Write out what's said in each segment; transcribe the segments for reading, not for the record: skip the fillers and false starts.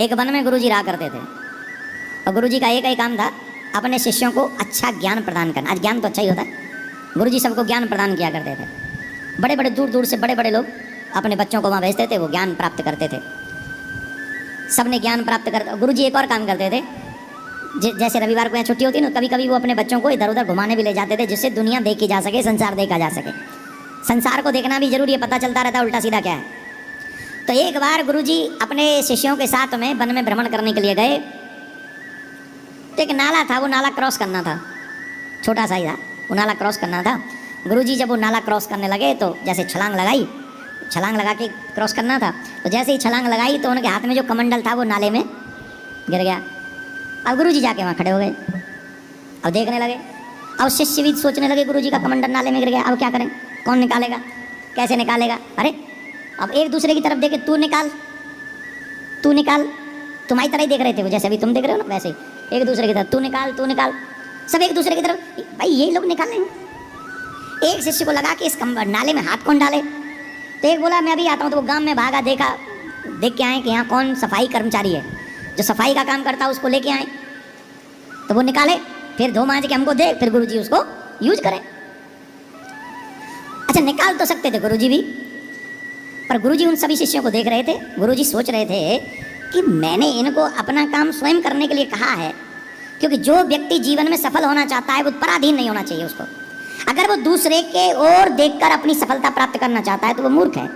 एक वन में गुरुजी रहा करते थे और गुरुजी का एक ही काम था, अपने शिष्यों को अच्छा ज्ञान प्रदान करना। आज ज्ञान तो अच्छा ही होता है। गुरुजी सबको ज्ञान प्रदान किया करते थे। बड़े बड़े दूर दूर से बड़े बड़े लोग अपने बच्चों को वहाँ भेजते थे, वो ज्ञान प्राप्त करते थे। सबने ज्ञान प्राप्त कर। गुरुजी एक और काम करते थे, जैसे रविवार को यहाँ छुट्टी होती है ना, कभी कभी वो अपने बच्चों को इधर उधर घुमाने भी ले जाते थे, जिससे दुनिया देखी जा सके, संसार देखा जा सके। संसार को देखना भी जरूरी है, पता चलता रहता है उल्टा सीधा क्या है। तो एक बार गुरुजी अपने शिष्यों के साथ में वन में भ्रमण करने के लिए गए, तो एक नाला था, वो नाला क्रॉस करना था, छोटा सा ही था, वो नाला क्रॉस करना था। गुरुजी जब वो नाला क्रॉस करने लगे तो जैसे छलांग लगाई, छलांग लगा के क्रॉस करना था, तो जैसे ही छलांग लगाई तो उनके हाथ में जो कमंडल था वो नाले में गिर गया। अब गुरुजी जाके वहाँ खड़े हो गए, अब देखने लगे। अब शिष्य भी सोचने लगे गुरुजी का कमंडल नाले में गिर गया, अब क्या करें, कौन निकालेगा, कैसे निकालेगा। अरे अब एक दूसरे की तरफ देखे, तू निकाल तू निकाल, तुम्हारी तरह ही देख रहे थे वो, जैसे अभी तुम देख रहे हो ना, वैसे ही एक दूसरे की तरफ, तू निकाल तू निकाल, सब एक दूसरे की तरफ, भाई यही लोग निकाल रहे हैं। एक शिष्य को लगा कि इस नाले में हाथ कौन डाले, तो एक बोला मैं अभी आता हूँ। तो वो गांव में भागा, देखा, देख के आए कि यहाँ कौन सफाई कर्मचारी है, जो सफाई का काम करता है, उसको लेके आए। तो वो निकाले, फिर धो मांज के हमको दे, फिर गुरुजी उसको यूज करें। अच्छा, निकाल तो सकते थे गुरुजी भी, पर गुरुजी उन सभी शिष्यों को देख रहे थे। गुरुजी सोच रहे थे कि मैंने इनको अपना काम स्वयं करने के लिए कहा है, क्योंकि जो व्यक्ति जीवन में सफल होना चाहता है वो पराधीन नहीं होना चाहिए उसको। अगर वो दूसरे के ओर देखकर अपनी सफलता प्राप्त करना चाहता है तो वो मूर्ख है।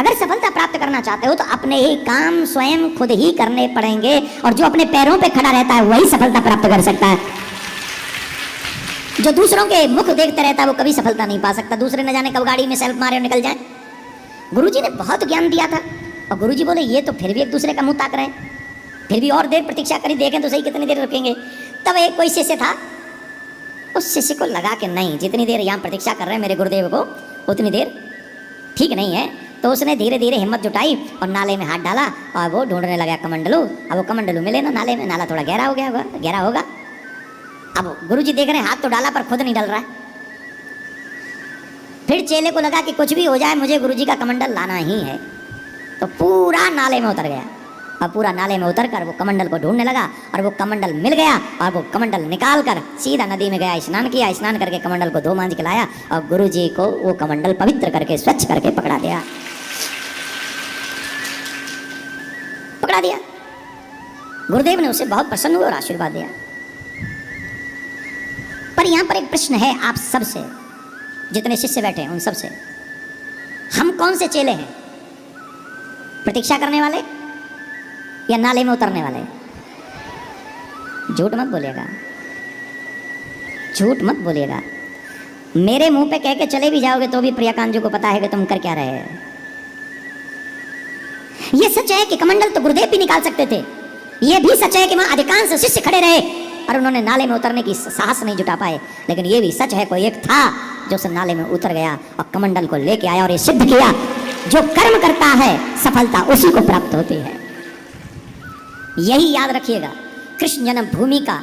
अगर सफलता प्राप्त करना चाहते हो तो अपने ही काम स्वयं खुद ही करने पड़ेंगे, और जो अपने पैरों पे खड़ा रहता है वही सफलता प्राप्त कर सकता है। जो दूसरों के मुख देखते रहता है वो कभी सफलता नहीं पा सकता। दूसरे न जाने कब गाड़ी में सेल्फ मारे और निकल जाए। गुरुजी ने बहुत ज्ञान दिया था, और गुरुजी बोले ये तो फिर भी एक दूसरे का मुंह ताक रहे हैं, फिर भी और देर प्रतीक्षा करी, देखें तो सही कितनी देर रुकेंगे। तब एक कोई शिष्य था, उस शिष्य को लगा कि नहीं, जितनी देर यहाँ प्रतीक्षा कर रहे हैं मेरे गुरुदेव को, उतनी देर ठीक नहीं है। तो उसने धीरे धीरे हिम्मत जुटाई और नाले में हाथ डाला, और वो ढूंढने लगा कमंडलू। अब वो कमंडलू मिले ना नाले में, नाला थोड़ा गहरा हो गया होगा, गहरा होगा। अब गुरुजी देख रहे हैं हाथ तो डाला पर खुद नहीं डल रहा है। फिर चेले को लगा कि कुछ भी हो जाए मुझे गुरुजी का कमंडल लाना ही है, तो पूरा नाले में उतर गया। और पूरा नाले में उतर कर वो कमंडल को ढूंढने लगा, और वो कमंडल मिल गया, और वो कमंडल निकाल कर सीधा नदी में गया, स्नान किया, स्नान करके कमंडल को धो मांज के लाया, और गुरुजी को वो कमंडल पवित्र करके स्वच्छ करके पकड़ा दिया, पकड़ा दिया। गुरुदेव ने उसे बहुत प्रसन्न हुए और आशीर्वाद दिया। पर यहां पर एक प्रश्न है आप सबसे, जितने शिष्य बैठे हैं उन सबसे, हम कौन से चेले हैं, प्रतीक्षा करने वाले या नाले में उतरने वाले? झूठ मत बोलिएगा, झूठ मत बोलिएगा। मेरे मुंह पे कह के चले भी जाओगे तो भी प्रियकांत जी को पता है कि तुम कर क्या रहे हैं। यह सच है कि कमंडल तो गुरुदेव भी निकाल सकते थे, यह भी सच है कि वहां अधिकांश शिष्य खड़े रहे और उन्होंने नाले में उतरने की साहस नहीं जुटा पाए। लेकिन यह भी सच है कोई एक था जो उस नाले में उतर गया और कमंडल को लेके आया और ये सिद्ध किया, जो कर्म करता है सफलता उसी को प्राप्त होती है। यही याद रखिएगा, कृष्ण जन्मभूमि का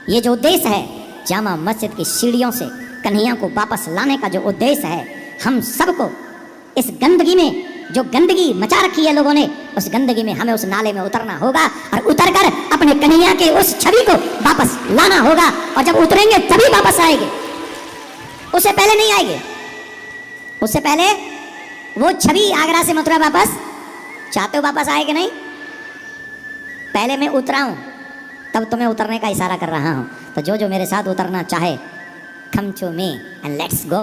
ये जो उद्देश्य है, जामा मस्जिद की सीढ़ियों से कन्हैया को वापस लाने का जो उद्देश्य है, हम सबको इस गंदगी में, जो गंदगी मचा रखी है लोगों ने, उस गंदगी में हमें उस नाले में उतरना होगा और उतरकर अपने कन्हैया के उस छवि को वापस लाना होगा। और जब उतरेंगे तभी वापस आएंगे, उससे पहले नहीं आएंगे। उससे पहले वो छवि आगरा से मथुरा वापस चाहते हो वापस आए कि नहीं? पहले मैं उतरा हूं, तब तुम्हें उतरने का इशारा कर रहा हूं। तो जो जो मेरे साथ उतरना चाहे, come to me and let's go.